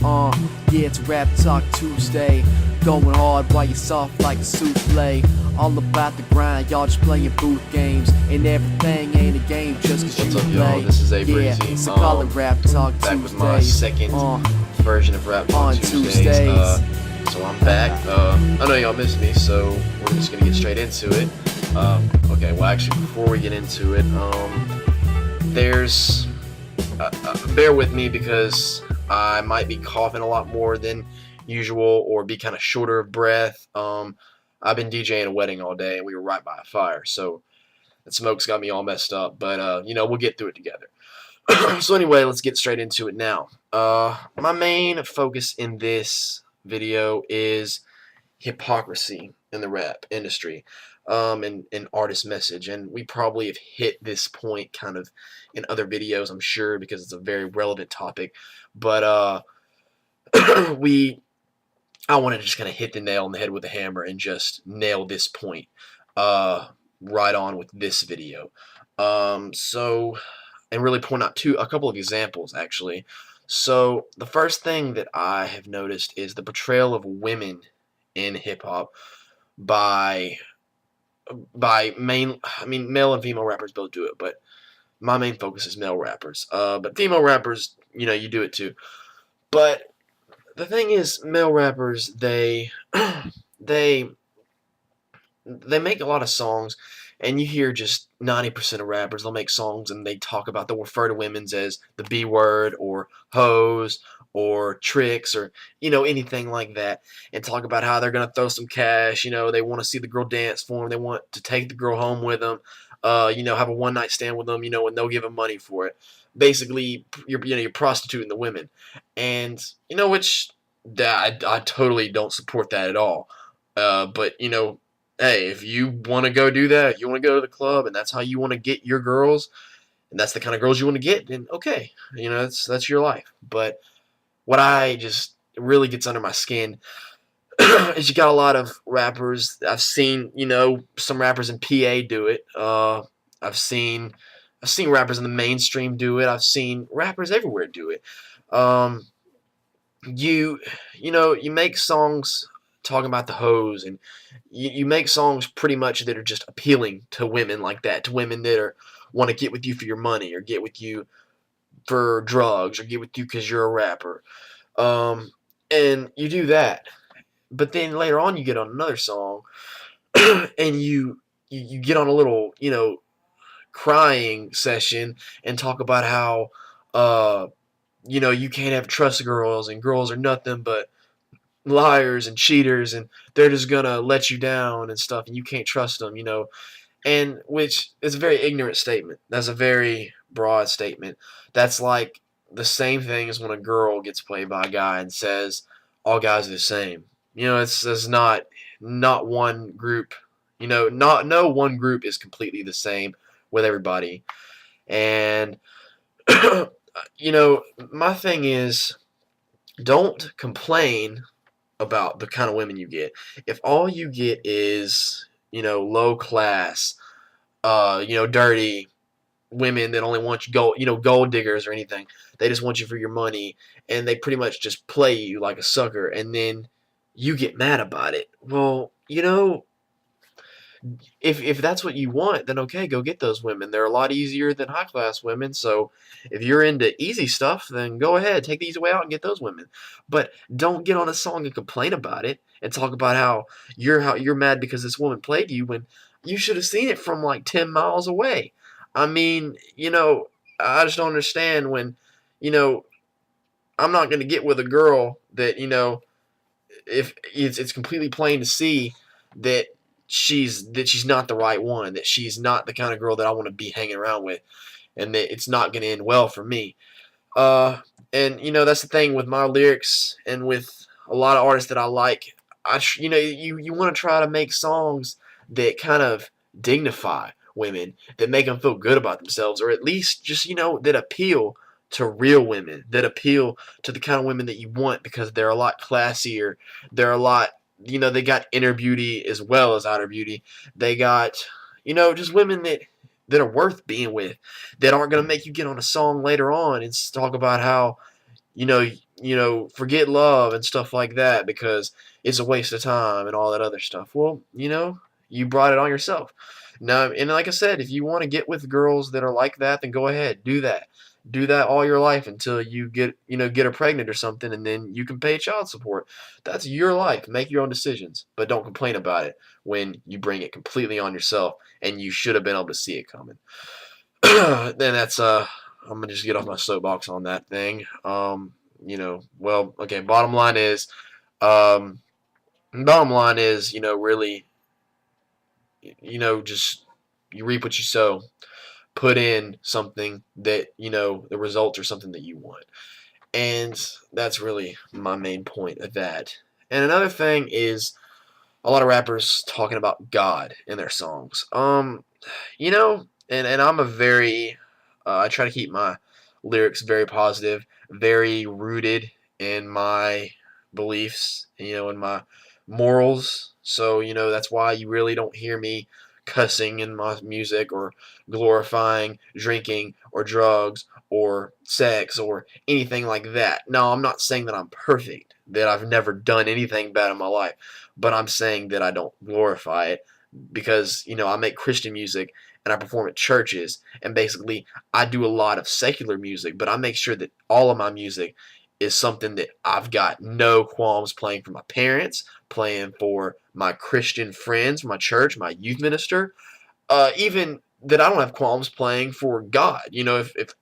Yeah, it's Rap Talk Tuesday. Going hard while you soft like a souffle. All about the grind, y'all just playing booth games. And everything ain't a game just cause What's you up, play. y'all? This is ABreezy. Yeah, so call it Rap Talk Tuesday. Back with my second version of Rap Talk on Tuesdays. So I'm back. I know y'all missed me, so we're just gonna get straight into it. Okay, well actually before we get into it, there's bear with me because I might be coughing a lot more than usual or be kind of shorter of breath. I've been DJing a wedding all day and we were right by a fire, so the smoke's got me all messed up, but you know, we'll get through it together. So anyway, let's get straight into it now. My main focus in this video is hypocrisy in the rap industry, and artist message, and we probably have hit this point kind of in other videos, I'm sure, because it's a very relevant topic, but I want to just kind of hit the nail on the head with a hammer and just nail this point right on with this video. And really point out a couple of examples, actually. So the first thing that I have noticed is the portrayal of women in hip-hop by male and female rappers both do it, but my main focus is male rappers. But female rappers, you know, you do it too. But the thing is, male rappers, they they make a lot of songs, and you hear just 90% of rappers, they'll make songs and they'll refer to women's as the B word or hoes or tricks or, you know, anything like that, and talk about how they're going to throw some cash, you know, they want to see the girl dance for them, they want to take the girl home with them, you know, have a one-night stand with them, you know, and they'll give them money for it. Basically, you're prostituting the women, and, you know, which I totally don't support that at all. But, you know, hey, if you want to go do that, you want to go to the club, and that's how you want to get your girls, and that's the kind of girls you want to get, then okay, you know, that's your life. But what I just really gets under my skin is you got a lot of rappers. I've seen, you know, some rappers in PA do it. I've seen rappers in the mainstream do it. I've seen rappers everywhere do it. Um, you you know, you make songs talking about the hoes, and you make songs pretty much that are just appealing to women like that, to women that are want to get with you for your money or get with you for drugs or get with you because you're a rapper, um, and you do that, but then later on you get on another song and you get on a little, you know, crying session and talk about how uh you know, you can't have trust girls and girls are nothing but liars and cheaters and they're just gonna let you down and stuff and you can't trust them, you know, and which is a very ignorant statement. That's a very broad statement. That's like the same thing as when a girl gets played by a guy and says all guys are the same. You know, it's not one group, you know, not no one group is completely the same with everybody. And you know, my thing is, don't complain about the kind of women you get. If all you get is, you know, low class, you know, dirty women that only want you gold, you know, gold diggers or anything, they just want you for your money, and they pretty much just play you like a sucker, and then you get mad about it. Well, you know, if that's what you want, then okay, go get those women. They're a lot easier than high class women. So if you're into easy stuff, then go ahead, take the easy way out and get those women. But don't get on a song and complain about it and talk about how you're mad because this woman played you when you should have seen it from like 10 miles away. I mean, you know, I just don't understand when, you know, I'm not going to get with a girl that, you know, if it's completely plain to see that she's not the right one, that she's not the kind of girl that I want to be hanging around with, and that it's not going to end well for me. Uh, and you know, that's the thing with my lyrics and with a lot of artists that I like. You know, you want to try to make songs that kind of dignify women, that make them feel good about themselves, or at least just, you know, that appeal to real women, that appeal to the kind of women that you want, because they're a lot classier. They're a lot, you know, they got inner beauty as well as outer beauty. They got, you know, just women that are worth being with, that aren't going to make you get on a song later on and talk about how you know, forget love and stuff like that because it's a waste of time and all that other stuff. Well, you brought it on yourself. Now, and like I said, if you want to get with girls that are like that, then go ahead, do that. Do that all your life until you get her pregnant or something, and then you can pay child support. That's your life. Make your own decisions, but don't complain about it when you bring it completely on yourself, and you should have been able to see it coming. Then that's I'm gonna just get off my soapbox on that thing. Well, okay. Um, bottom line is, really, just you reap what you sow. Put in something that the results are something that you want, and that's really my main point of that. And another thing is a lot of rappers talking about God in their songs. And I'm a very I try to keep my lyrics very positive, very rooted in my beliefs, in my morals. So, that's why you really don't hear me cussing in my music or glorifying drinking or drugs or sex or anything like that. No, I'm not saying that I'm perfect, that I've never done anything bad in my life, but I'm saying that I don't glorify it because, I make Christian music and I perform at churches, and basically I do a lot of secular music, but I make sure that all of my music is something that I've got no qualms playing for my parents, playing for my Christian friends, my church, my youth minister, even that I don't have qualms playing for God. If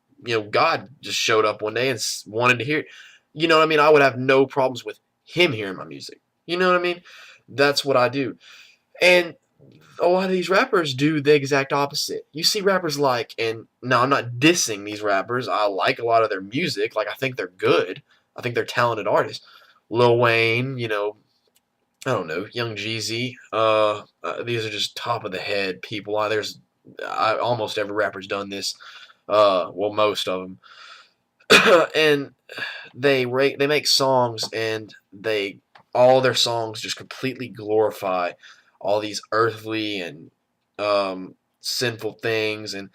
God just showed up one day and wanted to hear it, what I mean? I would have no problems with him hearing my music. You know what I mean? That's what I do. And a lot of these rappers do the exact opposite. You see rappers like, and now I'm not dissing these rappers. I like a lot of their music. Like, I think they're good. I think they're talented artists. Lil Wayne, I don't know, Young Jeezy. These are just top of the head people. Almost every rapper's done this. Well, most of them. And they make songs, and all their songs just completely glorify all these earthly and sinful things and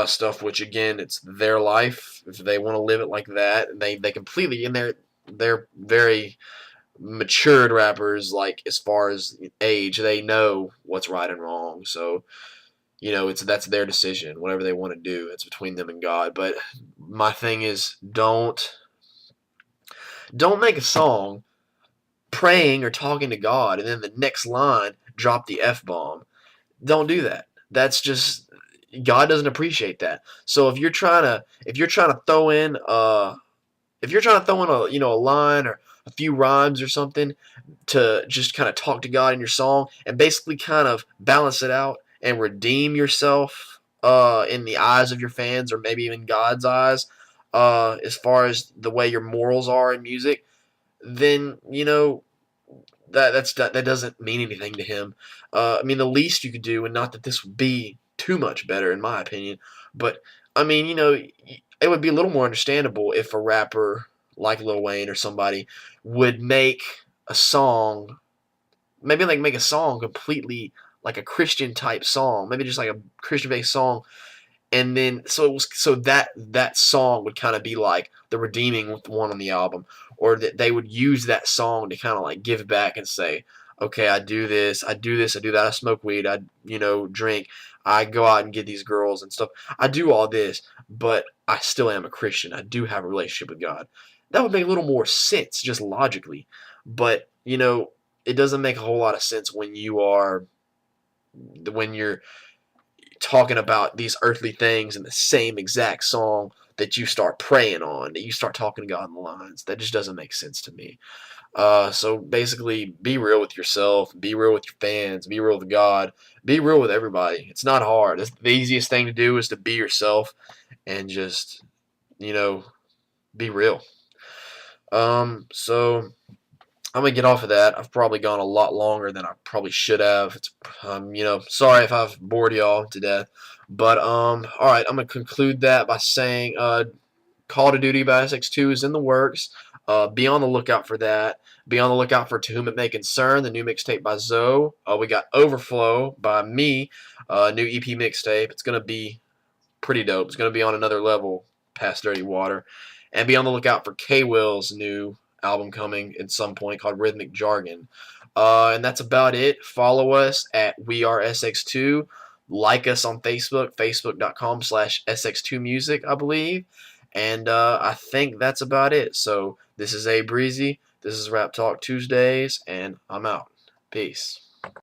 stuff, which again, it's their life. If they want to live it like that, they completely, and they're very matured rappers, like as far as age, they know what's right and wrong. So that's their decision. Whatever they want to do, it's between them and God. But my thing is, don't make a song praying or talking to God, and then the next line drop the F bomb. Don't do that. That's just, God doesn't appreciate that. So if you're trying to throw in a a line or a few rhymes or something to just kind of talk to God in your song and basically kind of balance it out and redeem yourself in the eyes of your fans, or maybe even God's eyes, as far as the way your morals are in music, then that doesn't mean anything to him. I mean, the least you could do, and not that this would be too much better in my opinion, but I mean, it would be a little more understandable if a rapper like Lil Wayne or somebody would make a song, maybe like make a song completely like a Christian type song, maybe just like a Christian based song, and then so that song would kind of be like the redeeming one on the album, or that they would use that song to kind of like give back and say, okay, I do this, I do this, I do that, I smoke weed, I drink, I go out and get these girls and stuff, I do all this, but I still am a Christian, I do have a relationship with God. That would make a little more sense just logically, but it doesn't make a whole lot of sense when you're talking about these earthly things in the same exact song that you start praying on, that you start talking to God in the lines. That just doesn't make sense to me. So basically, be real with yourself, be real with your fans, be real with God, be real with everybody. It's not hard. The easiest thing to do is to be yourself and just, you know, be real. So I'm gonna get off of that. I've probably gone a lot longer than I probably should have. Sorry if I've bored y'all to death. But all right, I'm gonna conclude that by saying, Call of Duty Black Ops 2 is in the works. Be on the lookout for that. Be on the lookout for To Whom It May Concern, the new mixtape by Zoe. We got Overflow by me, new EP mixtape. It's gonna be pretty dope. It's gonna be on another level past Dirty Water. And be on the lookout for K Will's new album coming at some point called Rhythmic Jargon. And that's about it. Follow us at WeAreSX2. Like us on Facebook, facebook.com/SX2Music, I believe. And I think that's about it. So this is ABreezy. This is Rap Talk Tuesdays, and I'm out. Peace.